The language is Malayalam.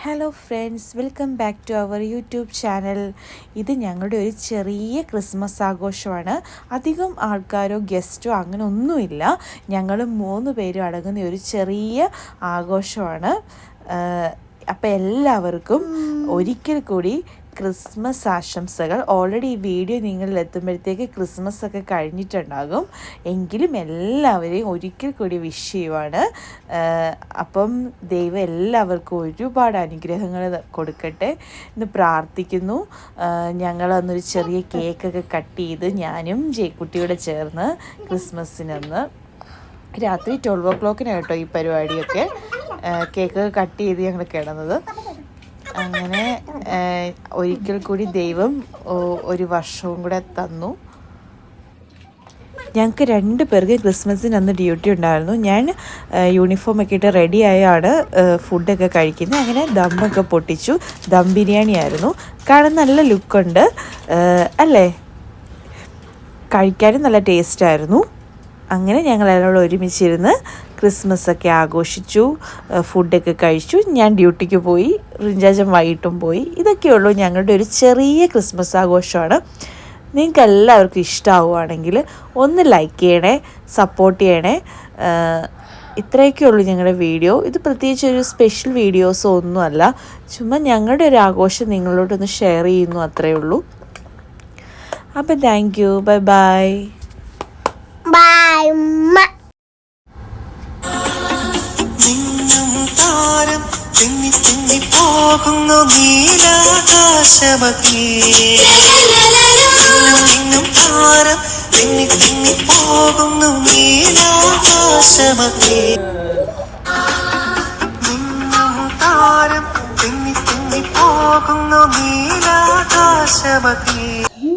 Hello friends, welcome back to our YouTube channel. ഇത് ഞങ്ങളുടെ ഒരു ചെറിയ ക്രിസ്മസ് ആഘോഷമാണ്. അധികം ആൾക്കാരോ ഗസ്റ്റോ അങ്ങനെ ഒന്നുമില്ല. ഞങ്ങൾ 3 പേരും അടങ്ങുന്ന ഒരു ചെറിയ ആഘോഷമാണ്. അപ്പോൾ എല്ലാവർക്കും ഒരിക്കൽ കൂടി ക്രിസ്മസ് ആശംസകൾ. ഓൾറെഡി ഈ വീഡിയോ നിങ്ങളിൽ എത്തുമ്പോഴത്തേക്ക് ക്രിസ്മസ് ഒക്കെ കഴിഞ്ഞിട്ടുണ്ടാകും. എങ്കിലും എല്ലാവരെയും ഒരിക്കൽ കൂടി വിഷ് ചെയ്യുവാണ്. അപ്പം ദൈവം എല്ലാവർക്കും ഒരുപാട് അനുഗ്രഹങ്ങൾ കൊടുക്കട്ടെ എന്ന് പ്രാർത്ഥിക്കുന്നു. ഞങ്ങളന്നൊരു ചെറിയ കേക്കൊക്കെ കട്ട് ചെയ്ത് ഞാനും ജയക്കുട്ടിയോടെ ചേർന്ന് ക്രിസ്മസിനന്ന് രാത്രി 12 o'clock കേട്ടോ ഈ പരിപാടിയൊക്കെ. കേക്കൊക്കെ കട്ട് ചെയ്ത് ഞങ്ങൾ കിടന്നത്. അങ്ങനെ ഒരിക്കൽ കൂടി ദൈവം ഒരു വർഷവും കൂടെ തന്നു. ഞങ്ങൾക്ക് 2 പേർക്ക് ക്രിസ്മസിന് അന്ന് ഡ്യൂട്ടി ഉണ്ടായിരുന്നു. ഞാൻ യൂണിഫോമൊക്കെ ഇട്ട് റെഡിയായാണ് ഫുഡൊക്കെ കഴിക്കുന്നത്. അങ്ങനെ ദമ്മൊക്കെ പൊട്ടിച്ചു. ദം ബിരിയാണി ആയിരുന്നു. കാണാൻ നല്ല ലുക്കുണ്ട് അല്ലേ? കഴിക്കാനും നല്ല ടേസ്റ്റായിരുന്നു. അങ്ങനെ ഞങ്ങളെല്ലാവരും ഒരുമിച്ചിരുന്ന് ക്രിസ്മസൊക്കെ ആഘോഷിച്ചു, ഫുഡൊക്കെ കഴിച്ചു. ഞാൻ ഡ്യൂട്ടിക്ക് പോയി, റിഞ്ചാച്ചൻ വൈകിട്ടും പോയി. ഇതൊക്കെയുള്ളൂ ഞങ്ങളുടെ ഒരു ചെറിയ ക്രിസ്മസ് ആഘോഷമാണ്. നിങ്ങൾക്ക് എല്ലാവർക്കും ഇഷ്ടമാവുകയാണെങ്കിൽ ഒന്ന് ലൈക്ക് ചെയ്യണേ, സപ്പോർട്ട് ചെയ്യണേ. ഇത്രയൊക്കെ ഉള്ളൂ ഞങ്ങളുടെ വീഡിയോ. ഇത് പ്രത്യേകിച്ച് ഒരു സ്പെഷ്യൽ വീഡിയോസോ ഒന്നുമല്ല, ചുമ്മാ ഞങ്ങളുടെ ഒരു ആഘോഷം നിങ്ങളോടൊന്ന് ഷെയർ ചെയ്യുന്നു, അത്രയേ ഉള്ളൂ. അപ്പം താങ്ക് യു, ബൈ ബൈ. തിങ്ങി തിങ്ങി പോകുന്നു നീലാകാശമേ, തിങ്ങും താരം തിങ്ങി തിങ്ങി പോകുന്നു നീലാകാശമേ, നിന്നും താരം തിങ്ങി തിങ്ങി പോകുന്നു നീലാകാശമേ.